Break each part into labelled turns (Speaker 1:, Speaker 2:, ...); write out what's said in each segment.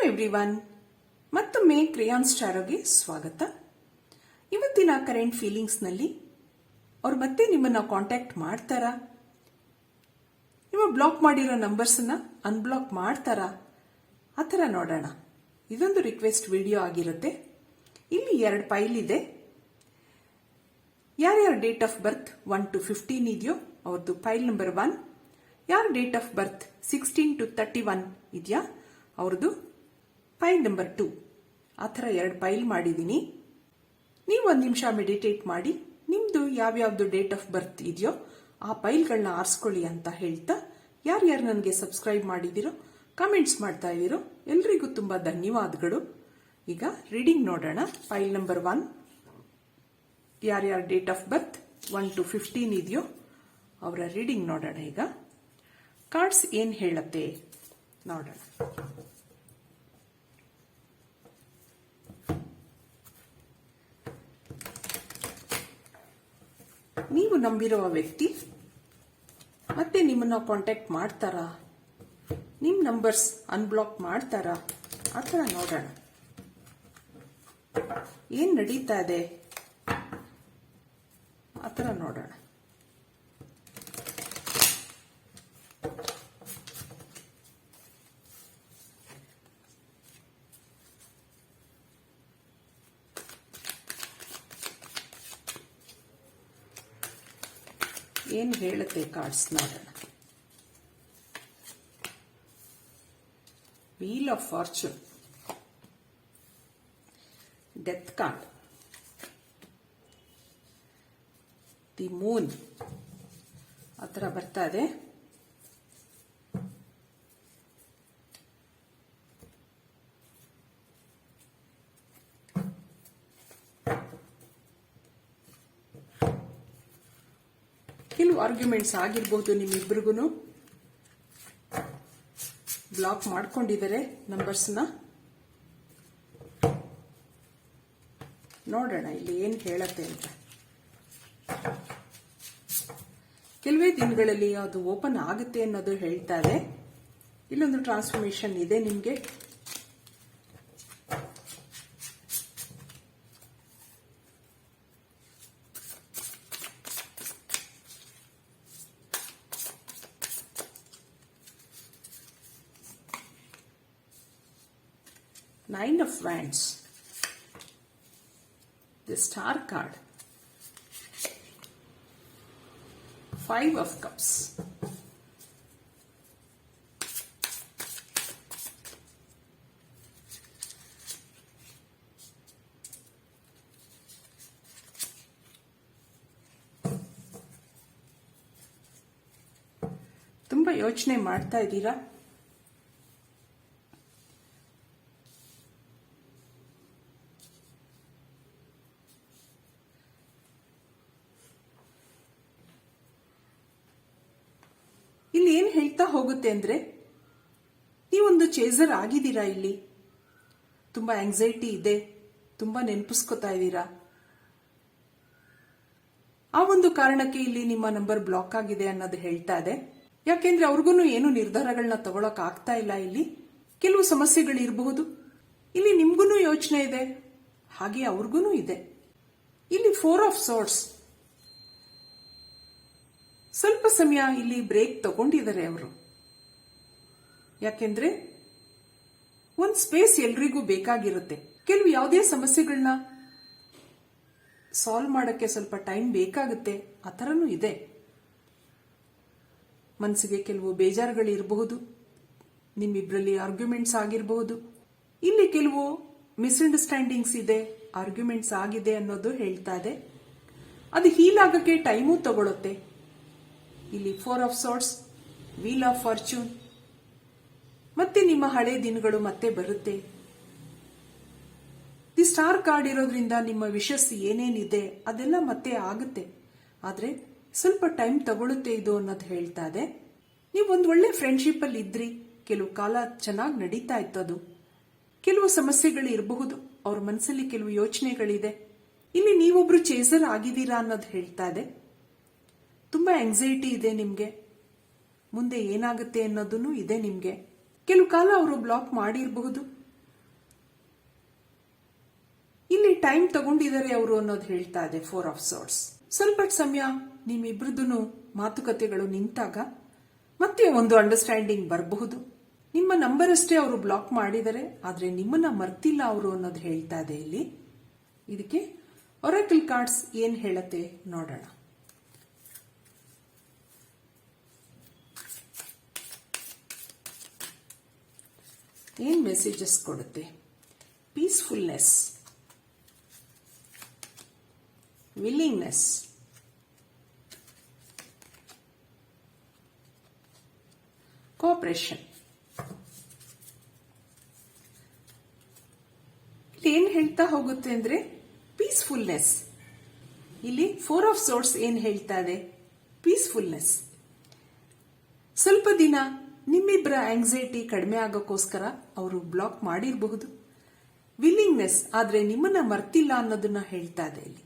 Speaker 1: Everyone, ಮತ್ತೊಮ್ಮೆ ಕ್ರೇಯಾನ್ ಸ್ಟಾರೋಗೆ ಸ್ವಾಗತ. ಇವತ್ತಿನ ಕರೆಂಟ್ ಫೀಲಿಂಗ್ಸ್ನಲ್ಲಿ ಅವ್ರು ಮತ್ತೆ ನಿಮ್ಮನ್ನ ಕಾಂಟ್ಯಾಕ್ಟ್ ಮಾಡ್ತಾರಾ, ನಿಮ್ಮ ಬ್ಲಾಕ್ ಮಾಡಿರೋ ನಂಬರ್ಸನ್ನ ಅನ್ಬ್ಲಾಕ್ ಮಾಡ್ತಾರಾ, ಆ ಥರ ನೋಡೋಣ. ಇದೊಂದು ರಿಕ್ವೆಸ್ಟ್ ವಿಡಿಯೋ ಆಗಿರುತ್ತೆ. ಇಲ್ಲಿ 2 ಫೈಲ್ ಇದೆ. ಯಾರ್ಯಾರ ಡೇಟ್ ಆಫ್ ಬರ್ತ್ 1 to 15 ಇದೆಯೋ ಅವ್ರದ್ದು ಫೈಲ್ ನಂಬರ್ 1, ಯಾರ ಡೇಟ್ ಆಫ್ ಬರ್ತ್ 16 to 31 ಇದೆಯಾ ಅವ್ರದ್ದು ಫೈಲ್ ನಂಬರ್ 2. ಆ ಥರ 2 ಫೈಲ್ ಮಾಡಿದ್ದೀನಿ. ನೀವು 1 ನಿಮಿಷ ಮೆಡಿಟೇಟ್ ಮಾಡಿ ನಿಮ್ದು ಯಾವ್ಯಾವ್ದು ಡೇಟ್ ಆಫ್ ಬರ್ತ್ ಇದೆಯೋ ಆ ಫೈಲ್ಗಳನ್ನ ಆರಿಸ್ಕೊಳ್ಳಿ ಅಂತ ಹೇಳ್ತಾ, ಯಾರ್ಯಾರು ನನಗೆ ಸಬ್ಸ್ಕ್ರೈಬ್ ಮಾಡಿದಿರೋ, ಕಮೆಂಟ್ಸ್ ಮಾಡ್ತಾ ಇದ್ದೀರೋ ಎಲ್ರಿಗೂ ತುಂಬ ಧನ್ಯವಾದಗಳು. ಈಗ ರೀಡಿಂಗ್ ನೋಡೋಣ. ಫೈಲ್ ನಂಬರ್ 1, ಯಾರ್ಯಾರ ಡೇಟ್ ಆಫ್ ಬರ್ತ್ 1 to 15 ಇದೆಯೋ ಅವರ ರೀಡಿಂಗ್ ನೋಡೋಣ. ಈಗ ಕಾರ್ಡ್ಸ್ ಏನ್ ಹೇಳತ್ತೆ ನೋಡೋಣ. ನೀವು ನಂಬಿರುವ ವ್ಯಕ್ತಿ ಮತ್ತೆ ನಿಮ್ಮನ್ನ ಕಾಂಟ್ಯಾಕ್ಟ್ ಮಾಡ್ತಾರಾ, ನಿಮ್ಮ ನಂಬರ್ಸ್ ಅನ್ಬ್ಲಾಕ್ ಮಾಡ್ತಾರಾ, ಆ ಥರ ನೋಡೋಣ. ಏನ್ ನಡೀತಾ ಇದೆ ಆ ಥರ ನೋಡೋಣ. ಏನ್ ಹೇಳುತ್ತೆ ಕಾರ್ಡ್ಸ್ ನೋಡೋಣ. Wheel of fortune, death card, the Moon ಆ ಥರ ಬರ್ತಾ ಇದೆ. ಕೆಲವು ಆರ್ಗ್ಯುಮೆಂಟ್ಸ್ ಆಗಿರ್ಬಹುದು, ನಿಮ್ಮಿಬ್ರಿಗೂ ಬ್ಲಾಕ್ ಮಾಡ್ಕೊಂಡಿದ್ದಾರೆ ನಂಬರ್ಸ್ನ. ನೋಡೋಣ ಇಲ್ಲಿ ಏನ್ ಹೇಳತ್ತೆ ಅಂತ. ಕೆಲವೇ ದಿನಗಳಲ್ಲಿ ಅದು ಓಪನ್ ಆಗುತ್ತೆ ಅನ್ನೋದು ಹೇಳ್ತಾ ಇದೆ. ಇಲ್ಲೊಂದು ಟ್ರಾನ್ಸ್ಫಾರ್ಮೇಶನ್ ಇದೆ ನಿಮ್ಗೆ. Nine of Wands, the Star card, 5 of Cups, ತುಂಬಾ ಯೋಚನೆ ಮಾಡ್ತಾ ಇದ್ದೀರಾ. ಇಲ್ಲಿ ಏನ್ ಹೇಳ್ತಾ ಹೋಗುತ್ತೆ ಅಂದ್ರೆ, ನೀವೊಂದು ಚೇಸರ್ ಆಗಿದ್ದೀರಾ. ಇಲ್ಲಿ ತುಂಬಾ ಆಂಗ್ಸೈಟಿ ಇದೆ, ತುಂಬಾ ನೆನಪಿಸ್ಕೊತಾ ಇದ್ದೀರಾ. ಆ ಒಂದು ಕಾರಣಕ್ಕೆ ಇಲ್ಲಿ ನಿಮ್ಮ ನಂಬರ್ ಬ್ಲಾಕ್ ಆಗಿದೆ ಅನ್ನೋದು ಹೇಳ್ತಾ ಇದೆ. ಯಾಕೆಂದ್ರೆ ಅವ್ರಿಗೂ ಏನು ನಿರ್ಧಾರಗಳನ್ನ ತಗೊಳಕ್ ಆಗ್ತಾ ಇಲ್ಲ. ಇಲ್ಲಿ ಕೆಲವು ಸಮಸ್ಯೆಗಳು ಇರಬಹುದು. ಇಲ್ಲಿ ನಿಮ್ಗೂ ಯೋಚನೆ ಇದೆ, ಹಾಗೆ ಅವ್ರಿಗೂ ಇದೆ. ಇಲ್ಲಿ 4 of Swords, ಸ್ವಲ್ಪ ಸಮಯ ಇಲ್ಲಿ ಬ್ರೇಕ್ ತಗೊಂಡಿದ್ದಾರೆ ಅವರು. ಯಾಕೆಂದ್ರೆ ಒಂದ್ ಸ್ಪೇಸ್ ಎಲ್ರಿಗೂ ಬೇಕಾಗಿರುತ್ತೆ. ಕೆಲವು ಯಾವುದೇ ಸಮಸ್ಯೆಗಳನ್ನ ಸಾಲ್ವ್ ಮಾಡಕ್ಕೆ ಸ್ವಲ್ಪ ಟೈಮ್ ಬೇಕಾಗುತ್ತೆ. ಆ ಥರನೂ ಇದೆ. ಮನಸ್ಸಿಗೆ ಕೆಲವು ಬೇಜಾರುಗಳು ಇರಬಹುದು, ನಿಮ್ಮಿಬ್ರಲ್ಲಿ ಆರ್ಗ್ಯುಮೆಂಟ್ಸ್ ಆಗಿರಬಹುದು. ಇಲ್ಲಿ ಕೆಲವು ಮಿಸ್ಅಂಡರ್ಸ್ಟ್ಯಾಂಡಿಂಗ್ಸ್ ಇದೆ, ಆರ್ಗ್ಯುಮೆಂಟ್ಸ್ ಆಗಿದೆ ಅನ್ನೋದು ಹೇಳ್ತಾ ಇದೆ. ಅದು ಹೀಲ್ ಆಗಕ್ಕೆ ಟೈಮೂ ತಗೊಳುತ್ತೆ. ಇಲ್ಲಿ 4 of Swords, wheel of fortune, ಮತ್ತೆ ನಿಮ್ಮ ಹಳೆ ದಿನಗಳು ಮತ್ತೆ ಬರುತ್ತೆ. ದಿ ಸ್ಟಾರ್ ಕಾರ್ಡ್ ಇರೋದ್ರಿಂದ ನಿಮ್ಮ ವಿಷಸ್ ಏನೇನಿದೆ ಅದೆಲ್ಲ ಮತ್ತೆ ಆಗುತ್ತೆ. ಆದ್ರೆ ಸ್ವಲ್ಪ ಟೈಮ್ ತಗೊಳುತ್ತೆ ಇದು ಅನ್ನೋದು ಹೇಳ್ತಾ ಇದೆ. ನೀವು ಒಂದು ಒಳ್ಳೆ ಫ್ರೆಂಡ್ಶಿಪ್ ಅಲ್ಲಿ ಇದ್ರಿ, ಕೆಲವು ಕಾಲ ಚೆನ್ನಾಗಿ ನಡೀತಾ ಇತ್ತು. ಅದು ಕೆಲವು ಸಮಸ್ಯೆಗಳು ಇರಬಹುದು, ಅವ್ರ ಮನಸ್ಸಲ್ಲಿ ಕೆಲವು ಯೋಚನೆಗಳಿದೆ. ಇಲ್ಲಿ ನೀವೊಬ್ರು ಚೇಸರ್ ಆಗಿದ್ದೀರಾ ಅನ್ನೋದು ಹೇಳ್ತಾ ಇದೆ. ತುಂಬಾ ಆಂಗ್ಸೈಟಿ ಇದೆ ನಿಮ್ಗೆ, ಮುಂದೆ ಏನಾಗುತ್ತೆ ಅನ್ನೋದನ್ನು ಇದೆ ನಿಮ್ಗೆ. ಕೆಲವು ಕಾಲ ಅವರು ಬ್ಲಾಕ್ ಮಾಡಿರಬಹುದು, ಟೈಮ್ ತಗೊಂಡಿದ್ದಾರೆ ಅವರು ಅನ್ನೋದು ಹೇಳ್ತಾ ಇದೆ 4 ಆಫ್ ಸೋರ್ಟ್ಸ್. ಸ್ವಲ್ಪ ಸಮಯ ನಿಮ್ಮಿಬ್ರದ್ದು ಮಾತುಕತೆಗಳು ನಿಂತಾಗ ಮತ್ತೆ ಒಂದು ಅಂಡರ್ಸ್ಟ್ಯಾಂಡಿಂಗ್ ಬರಬಹುದು. ನಿಮ್ಮ ನಂಬರ್ ಅಷ್ಟೇ ಅವರು ಬ್ಲಾಕ್ ಮಾಡಿದರೆ, ಆದ್ರೆ ನಿಮ್ಮನ್ನ ಮರ್ತಿಲ್ಲ ಅವರು ಅನ್ನೋದು ಹೇಳ್ತಾ ಇದೆ ಇಲ್ಲಿ. ಇದಕ್ಕೆ ಒರಾಕಲ್ ಕಾರ್ಡ್ಸ್ ಏನ್ ಹೇಳತ್ತೆ ನೋಡೋಣ. ಏನ್ ಮೆಸೇಜಸ್ ಕೊಡುತ್ತೆ? Peacefulness, willingness, cooperation. ಇಲ್ಲಿ ಏನ್ ಹೇಳ್ತಾ ಹೋಗುತ್ತೆ ಅಂದ್ರೆ ಪೀಸ್ಫುಲ್ನೆಸ್. ಇಲ್ಲಿ 4 ಆಫ್ ಸೋರ್ಟ್ಸ್ ಏನ್ ಹೇಳ್ತಾ ಇದೆ? ಪೀಸ್ಫುಲ್ನೆಸ್. ಸ್ವಲ್ಪ ದಿನ ನಿಮ್ಮಿಬ್ಬರ ಆಂಗ್ಸೈಟಿ ಕಡಿಮೆ ಆಗೋಕ್ಕೋಸ್ಕರ ಅವರು ಬ್ಲಾಕ್ ಮಾಡಿರಬಹುದು. ವಿಲ್ಲಿಂಗ್ನೆಸ್, ಆದ್ರೆ ನಿಮ್ಮನ್ನ ಮರ್ತಿಲ್ಲ ಅನ್ನೋದನ್ನ ಹೇಳ್ತಾ ಇದೆ ಇಲ್ಲಿ.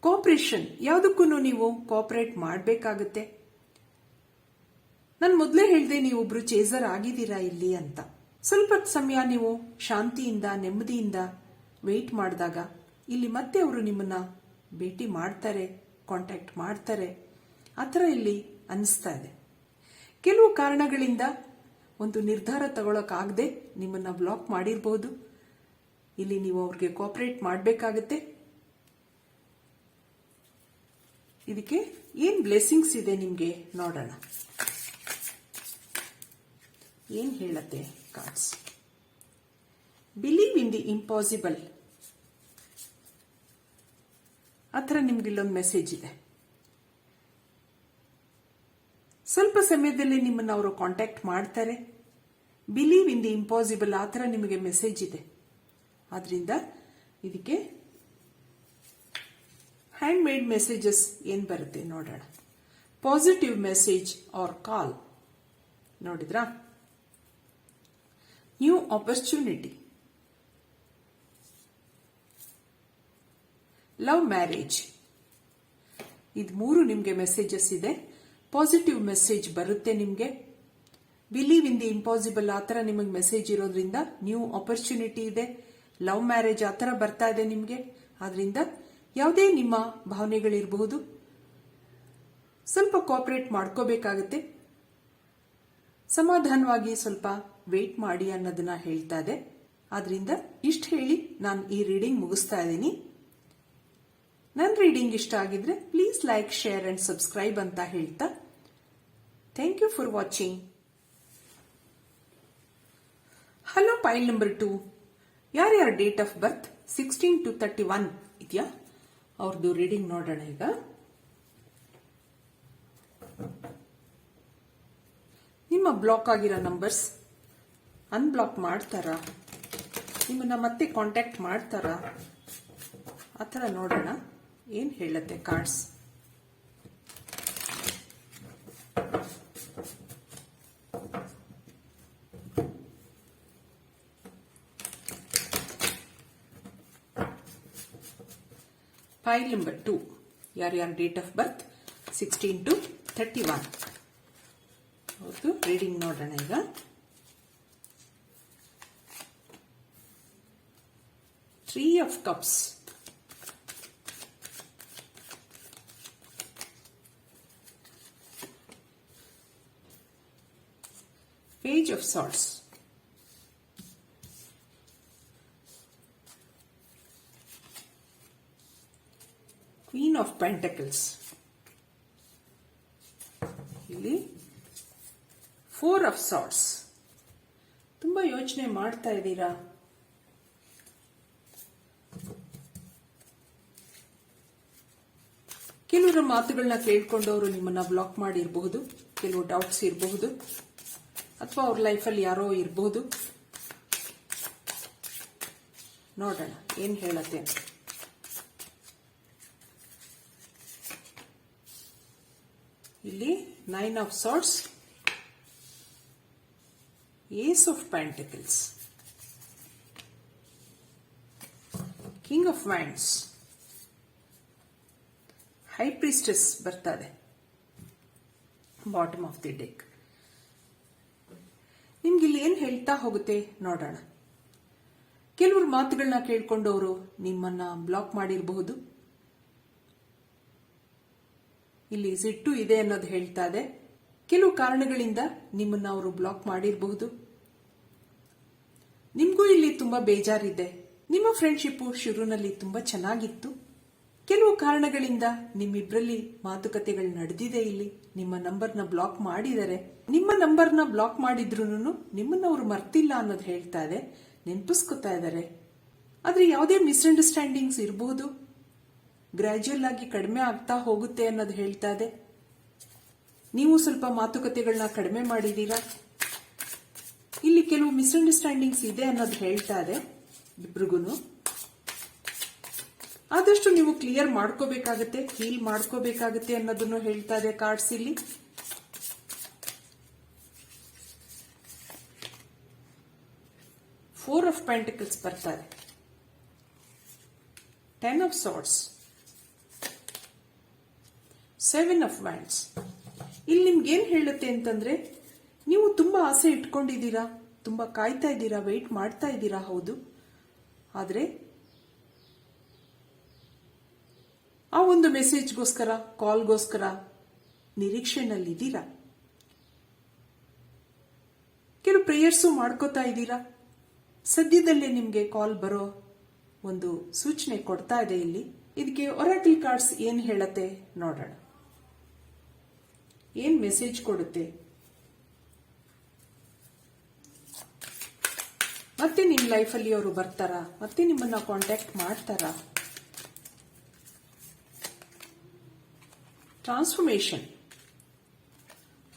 Speaker 1: ಕೋಆಪರೇಷನ್, ಯಾವುದಕ್ಕೂ ನೀವು ಕೋಆಪರೇಟ್ ಮಾಡಬೇಕಾಗುತ್ತೆ. ನಾನು ಮೊದಲೇ ಹೇಳಿದೆ ನೀವು ಒಬ್ರು ಚೇಸರ್ ಆಗಿದ್ದೀರಾ ಇಲ್ಲಿ ಅಂತ. ಸ್ವಲ್ಪ ಸಮಯ ನೀವು ಶಾಂತಿಯಿಂದ ನೆಮ್ಮದಿಯಿಂದ ವೇಟ್ ಮಾಡಿದಾಗ ಇಲ್ಲಿ ಮತ್ತೆ ಅವರು ನಿಮ್ಮನ್ನ ಭೇಟಿ ಮಾಡ್ತಾರೆ, ಕಾಂಟ್ಯಾಕ್ಟ್ ಮಾಡ್ತಾರೆ, ಆ ಥರ ಇಲ್ಲಿ ಅನಿಸ್ತಾ ಇದೆ. ಕೆಲವು ಕಾರಣಗಳಿಂದ ಒಂದು ನಿರ್ಧಾರ ತಗೊಳಕ್ಕಾಗದೆ ನಿಮ್ಮನ್ನ ಬ್ಲಾಕ್ ಮಾಡಿರಬಹುದು. ಇಲ್ಲಿ ನೀವು ಅವ್ರಿಗೆ ಕೋಆಪರೇಟ್ ಮಾಡಬೇಕಾಗತ್ತೆ. ಇದಕ್ಕೆ ಏನ್ ಬ್ಲೆಸ್ಸಿಂಗ್ಸ್ ಇದೆ ನಿಮ್ಗೆ ನೋಡೋಣ. ಏನ್ ಹೇಳತ್ತೆ cards? Believe in the impossible. ಆ ಥರ ನಿಮ್ಗೆ ಇಲ್ಲೊಂದು ಮೆಸೇಜ್ ಇದೆ. ಸ್ವಲ್ಪ ಸಮಯದಲ್ಲಿ ನಿಮ್ಮನ್ನು ಅವರು ಕಾಂಟ್ಯಾಕ್ಟ್ ಮಾಡ್ತಾರೆ. ಬಿಲೀವ್ ಇನ್ ದಿ ಇಂಪಾಸಿಬಲ್, ಆ ಥರ ನಿಮಗೆ ಮೆಸೇಜ್ ಇದೆ. ಆದ್ರಿಂದ ಇದಕ್ಕೆ ಹ್ಯಾಂಡ್ ಮೇಡ್ ಮೆಸೇಜಸ್ ಏನ್ ಬರುತ್ತೆ ನೋಡೋಣ. ಪಾಸಿಟಿವ್ ಮೆಸೇಜ್ ಆರ್ ಕಾಲ್. ನೋಡಿದ್ರಾ? New opportunity, love marriage. ಇದು 3 ನಿಮಗೆ ಮೆಸೇಜಸ್ ಇದೆ. ಪಾಸಿಟಿವ್ ಮೆಸೇಜ್ ಬರುತ್ತೆ ನಿಮಗೆ. ಬಿಲೀವ್ ಇನ್ ದಿ ಇಂಪಾಸಿಬಲ್, ಆ ಥರ ನಿಮಗೆ ಮೆಸೇಜ್ ಇರೋದ್ರಿಂದ ನ್ಯೂ ಆಪರ್ಚುನಿಟಿ ಇದೆ. ಲವ್ ಮ್ಯಾರೇಜ್ ಆ ಥರ ಬರ್ತಾ ಇದೆ ನಿಮಗೆ. ಆದ್ರಿಂದ ಯಾವುದೇ ನಿಮ್ಮ ಭಾವನೆಗಳಿರಬಹುದು, ಸ್ವಲ್ಪ ಕೋಆಪರೇಟ್ ಮಾಡ್ಕೋಬೇಕಾಗತ್ತೆ. ಸಮಾಧಾನವಾಗಿ ಸ್ವಲ್ಪ ವೇಟ್ ಮಾಡಿ ಅನ್ನೋದನ್ನ ಹೇಳ್ತಾ ಇದೆ. ಆದ್ರಿಂದ ಇಷ್ಟು ಹೇಳಿ ನಾನು ಈ ರೀಡಿಂಗ್ ಮುಗಿಸ್ತಾ ಇದ್ದೀನಿ. ನನ್ನ ರೀಡಿಂಗ್ ಇಷ್ಟ ಆಗಿದ್ರೆ please like, share and subscribe ಅಂತ ಹೇಳ್ತಾ thank you for watching. Hello ಪೈಲ್ ನಂಬರ್ 2, ಯಾರ್ಯಾರ ಡೇಟ್ ಆಫ್ ಬರ್ತ್ 16 to 31 ಇದೆಯಾ ಅವ್ರದ್ದು ರೀಡಿಂಗ್ ನೋಡೋಣ ಈಗ. ನಿಮ್ಮ ಬ್ಲಾಕ್ ಆಗಿರೋ ನಂಬರ್ಸ್ ಅನ್ಬ್ಲಾಕ್ ಮಾಡ್ತಾರಾ? ನಿಮ್ಮನ್ನ ಮತ್ತೆ ಕಾಂಟ್ಯಾಕ್ಟ್ ಮಾಡ್ತಾರಾ? ಆ ಥರ ನೋಡೋಣ ಏನ್ ಹೇಳುತ್ತೆ ಕಾರ್ಡ್ಸ್. ಫೈಲ್ ನಂಬರ್ 2, ಯಾರ್ಯಾರ ಡೇಟ್ ಆಫ್ ಬರ್ತ್ 16 to 31 ಅವ್ರದ್ದು ರೀಡಿಂಗ್ ನೋಡೋಣ ಈಗ. Three of Cups, Page of Swords, Queen of Pentacles, ಇಲ್ಲಿ 4 of Swords. ತುಂಬಾ ಯೋಚನೆ ಮಾಡ್ತಾ ಇದ್ದೀರಾ? ಕೆಲವರ ಮಾತುಗಳನ್ನ ಕೇಳ್ಕೊಂಡವರು ನಿಮ್ಮನ್ನ ಬ್ಲಾಕ್ ಮಾಡಿರಬಹುದು. ಕೆಲವು ಡೌಟ್ಸ್ ಇರಬಹುದು, ಅಥವಾ ಅವ್ರ ಲೈಫಲ್ಲಿ ಯಾರೋ ಇರಬಹುದು. ನೋಡೋಣ ಏನ್ ಹೇಳತ್ತೆ. ಇಲ್ಲಿ 9 of Swords, Ace of Pentacles, King of Wands, High Priestess ಬರ್ತಾ ಇದೆ ಬಾಟಮ್ ಆಫ್ ದಿ ಡೆಕ್. ನಿಮ್ಗೆ ಇಲ್ಲಿ ಏನ್ ಹೇಳ್ತಾ ಹೋಗುತ್ತೆ ನೋಡೋಣ. ಕೆಲವರು ಮಾತುಗಳನ್ನ ಕೇಳ್ಕೊಂಡು ಅವರು ನಿಮ್ಮನ್ನ ಬ್ಲಾಕ್ ಮಾಡಿರಬಹುದು. ಇಲ್ಲಿ ಸಿಟ್ಟು ಇದೆ ಅನ್ನೋದು ಹೇಳ್ತಾ ಇದೆ. ಕೆಲವು ಕಾರಣಗಳಿಂದ ನಿಮ್ಮನ್ನ ಅವರು ಬ್ಲಾಕ್ ಮಾಡಿರಬಹುದು. ನಿಮ್ಗೂ ಇಲ್ಲಿ ತುಂಬಾ ಬೇಜಾರಿದೆ. ನಿಮ್ಮ ಫ್ರೆಂಡ್ಶಿಪ್ ಶುರುನಲ್ಲಿ ತುಂಬಾ ಚೆನ್ನಾಗಿತ್ತು. ಕೆಲವು ಕಾರಣಗಳಿಂದ ನಿಮ್ಮಿಬ್ರಲ್ಲಿ ಮಾತುಕತೆಗಳು ನಡೆದಿದೆ. ಇಲ್ಲಿ ನಿಮ್ಮ ನಂಬರ್ನ ಬ್ಲಾಕ್ ಮಾಡಿದರೆ, ನಿಮ್ಮ ನಂಬರ್ನ ಬ್ಲಾಕ್ ಮಾಡಿದ್ರು ನಿಮ್ಮನ್ನ ಅವರು ಮರ್ತಿಲ್ಲ ಅನ್ನೋದು ಹೇಳ್ತಾ ಇದೆ. ನೆನಪಿಸ್ಕೊತಾ ಇದ್ದಾರೆ. ಆದ್ರೆ ಯಾವುದೇ ಮಿಸ್ಅಂಡರ್ಸ್ಟ್ಯಾಂಡಿಂಗ್ಸ್ ಇರಬಹುದು. ಗ್ರಾಜುಯಲ್ ಆಗಿ ಕಡಿಮೆ ಆಗ್ತಾ ಹೋಗುತ್ತೆ ಅನ್ನೋದು ಹೇಳ್ತಾ ಇದೆ. ನೀವು ಸ್ವಲ್ಪ ಮಾತುಕತೆಗಳನ್ನ ಕಡಿಮೆ ಮಾಡಿದೀರಾ. ಇಲ್ಲಿ ಕೆಲವು ಮಿಸ್ಅಂಡರ್ಸ್ಟ್ಯಾಂಡಿಂಗ್ಸ್ ಇದೆ ಅನ್ನೋದು ಹೇಳ್ತಾ ಇದೆ ಇಬ್ರಿಗೂ. ಆದಷ್ಟು ನೀವು ಕ್ಲಿಯರ್ ಮಾಡ್ಕೋಬೇಕಾಗತ್ತೆ, ಹೀಲ್ ಮಾಡ್ಕೋಬೇಕಾಗತ್ತೆ ಅನ್ನೋದನ್ನು ಹೇಳ್ತಾ ಇದೆ ಕಾರ್ಡ್ಸ್ ಇಲ್ಲಿ. ಫೋರ್ ಆಫ್ ಪೆಂಟಿಕಲ್ಸ್ ಬರ್ತಾ ಇದೆ. 10 ಆಫ್ ಸಾರ್ಡ್ಸ್, 7 ಆಫ್ ವ್ಯಾಂಡ್ಸ್. ಇಲ್ಲಿ ನಿಮ್ಗೆ ಏನ್ ಹೇಳುತ್ತೆ ಅಂತಂದ್ರೆ, ನೀವು ತುಂಬಾ ಆಸೆ ಇಟ್ಕೊಂಡಿದ್ದೀರಾ, ತುಂಬಾ ಕಾಯ್ತಾ ಇದ್ದೀರಾ, ವೆಯ್ಟ್ ಮಾಡ್ತಾ ಇದ್ದೀರಾ. ಹೌದು, ಆದ್ರೆ ಆ ಒಂದು ಮೆಸೇಜ್ಗೋಸ್ಕರ, ಕಾಲ್ಗೋಸ್ಕರ ನಿರೀಕ್ಷೆನಲ್ಲಿದ್ದೀರಾ. ಕೆಲವು ಪ್ರೇಯರ್ಸು ಮಾಡ್ಕೋತಾ ಇದ್ದೀರಾ. ಸದ್ಯದಲ್ಲೇ ನಿಮ್ಗೆ ಕಾಲ್ ಬರೋ ಒಂದು ಸೂಚನೆ ಕೊಡ್ತಾ ಇದೆ ಇಲ್ಲಿ. ಇದಕ್ಕೆ ಒರಾಕಲ್ ಕಾರ್ಡ್ಸ್ ಏನ್ ಹೇಳತ್ತೆ ನೋಡೋಣ. ಏನ್ ಮೆಸೇಜ್ ಕೊಡುತ್ತೆ? ಮತ್ತೆ ನಿಮ್ ಲೈಫಲ್ಲಿ ಅವರು ಬರ್ತಾರಾ? ಮತ್ತೆ ನಿಮ್ಮನ್ನ ಕಾಂಟ್ಯಾಕ್ಟ್ ಮಾಡ್ತಾರಾ? ಟ್ರಾನ್ಸ್ಫಾರ್ಮೇಶನ್,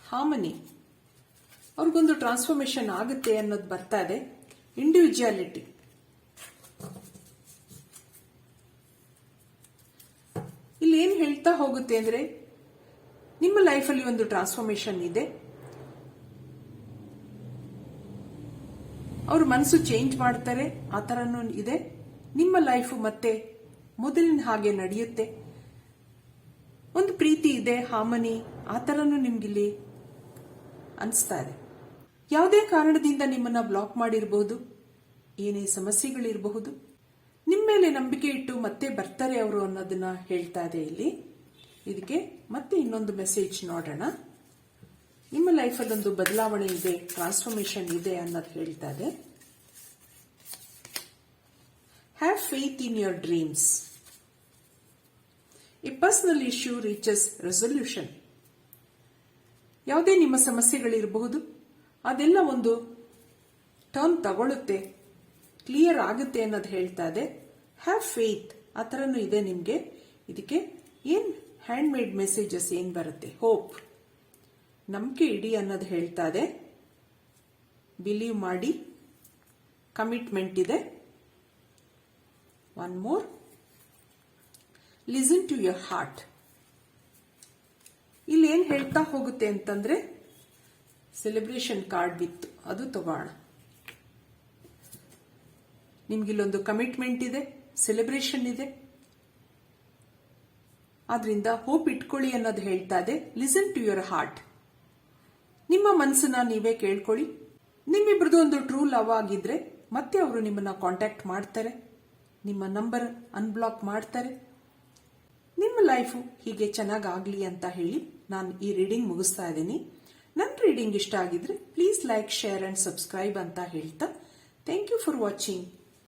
Speaker 1: ಹಾರ್ಮನಿ, ಅವ್ರಿಗೊಂದು ಟ್ರಾನ್ಸ್ಫಾರ್ಮೇಶನ್ ಆಗುತ್ತೆ ಅನ್ನೋದು ಬರ್ತಾ ಇದೆ. ಇಂಡಿವಿಜುವಾಲಿಟಿ, ಇಲ್ಲಿ ಏನ್ ಹೇಳ್ತಾ ಹೋಗುತ್ತೆ ಅಂದ್ರೆ, ನಿಮ್ಮ ಲೈಫಲ್ಲಿ ಒಂದು ಟ್ರಾನ್ಸ್ಫಾರ್ಮೇಶನ್ ಇದೆ. ಅವ್ರ ಮನಸ್ಸು ಚೇಂಜ್ ಮಾಡ್ತಾರೆ, ಆ ತರನೂ ಇದೆ. ನಿಮ್ಮ ಲೈಫ್ ಮತ್ತೆ ಮೊದಲಿನ ಹಾಗೆ ನಡೆಯುತ್ತೆ. ಒಂದು ಪ್ರೀತಿ ಇದೆ, ಹಾರ್ಮನಿ, ಆ ತರನೂ ನಿಮ್ಗಿಲ್ಲಿ ಅನಿಸ್ತಾ ಇದೆ. ಯಾವುದೇ ಕಾರಣದಿಂದ ನಿಮ್ಮನ್ನ ಬ್ಲಾಕ್ ಮಾಡಿರಬಹುದು, ಏನೇ ಸಮಸ್ಯೆಗಳಿರಬಹುದು. ನಿಮ್ಮ ಮೇಲೆ ನಂಬಿಕೆ ಇಟ್ಟು ಮತ್ತೆ ಬರ್ತಾರೆ ಅವರು ಅನ್ನೋದನ್ನ ಹೇಳ್ತಾ ಇದೆ ಇಲ್ಲಿ. ಇದಕ್ಕೆ ಮತ್ತೆ ಇನ್ನೊಂದು ಮೆಸೇಜ್ ನೋಡೋಣ. ನಿಮ್ಮ ಲೈಫಲ್ಲಿ ಒಂದು ಬದಲಾವಣೆ ಇದೆ, ಟ್ರಾನ್ಸ್ಫಾರ್ಮೇಶನ್ ಇದೆ ಅನ್ನೋದು ಹೇಳ್ತಾ ಇದೆ. Have faith in your dreams. A personal issue reaches resolution. ಯಾವುದೇ ನಿಮ್ಮ ಸಮಸ್ಯೆಗಳಿರಬಹುದು, ಅದೆಲ್ಲ ಒಂದು ಟರ್ನ್ ತಗೊಳುತ್ತೆ, ಕ್ಲಿಯರ್ ಆಗುತ್ತೆ ಅನ್ನೋದು ಹೇಳ್ತಾ ಇದೆ. ಹ್ಯಾವ್ ಫೇತ್, ಆ ಥರನೂ ಇದೆ ನಿಮಗೆ. ಇದಕ್ಕೆ ಏನ್ ಹ್ಯಾಂಡ್ ಮೇಡ್ ಮೆಸೇಜಸ್ ಏನ್ ಬರುತ್ತೆ? ಹೋಪ್, ನಂಬಿಕೆ ಇಡಿ ಅನ್ನೋದು ಹೇಳ್ತಾ ಇದೆ. ಬಿಲೀವ್ ಮಾಡಿ, ಕಮಿಟ್ಮೆಂಟ್ ಇದೆ. One more, listen to your heart. ಇಲ್ಲಿ ಏನ್ ಹೇಳ್ತಾ ಹೋಗುತ್ತೆ ಅಂತಂದ್ರೆ, ಸೆಲೆಬ್ರೇಷನ್ ಕಾರ್ಡ್ ಬಿತ್ತು, ಅದು ತಗೋಣ. ನಿಮ್ಗಿಲ್ಲೊಂದು ಕಮಿಟ್ಮೆಂಟ್ ಇದೆ, ಸೆಲೆಬ್ರೇಷನ್ ಇದೆ, ಆದ್ರಿಂದ ಹೋಪ್ ಇಟ್ಕೊಳ್ಳಿ ಅನ್ನೋದು ಹೇಳ್ತಾ ಇದೆ. ಲಿಸನ್ ಟು ಯುವರ್ ಹಾರ್ಟ್, ನಿಮ್ಮ ಮನಸ್ಸನ್ನ ನೀವೇ ಕೇಳ್ಕೊಳ್ಳಿ. ನಿಮ್ಮಿಬ್ರದ್ದು ಒಂದು ಟ್ರೂ ಲವ್ ಆಗಿದ್ರೆ ಮತ್ತೆ ಅವರು ನಿಮ್ಮನ್ನ ಕಾಂಟ್ಯಾಕ್ಟ್ ಮಾಡ್ತಾರೆ, ನಿಮ್ಮ ನಂಬರ್ ಅನ್ಬ್ಲಾಕ್ ಮಾಡ್ತಾರೆ. ನಿಮ್ಮ ಲೈಫು ಹೀಗೆ ಚೆನ್ನಾಗಾಗ್ಲಿ ಅಂತ ಹೇಳಿ ನಾನು ಈ ರೀಡಿಂಗ್ ಮುಗಿಸ್ತಾ ಇದ್ದೀನಿ. ನನ್ನ ರೀಡಿಂಗ್ ಇಷ್ಟ ಆಗಿದ್ರೆ please like, share and subscribe ಅಂತ ಹೇಳ್ತಾ ಥ್ಯಾಂಕ್ ಯು ಫಾರ್ ವಾಚಿಂಗ್.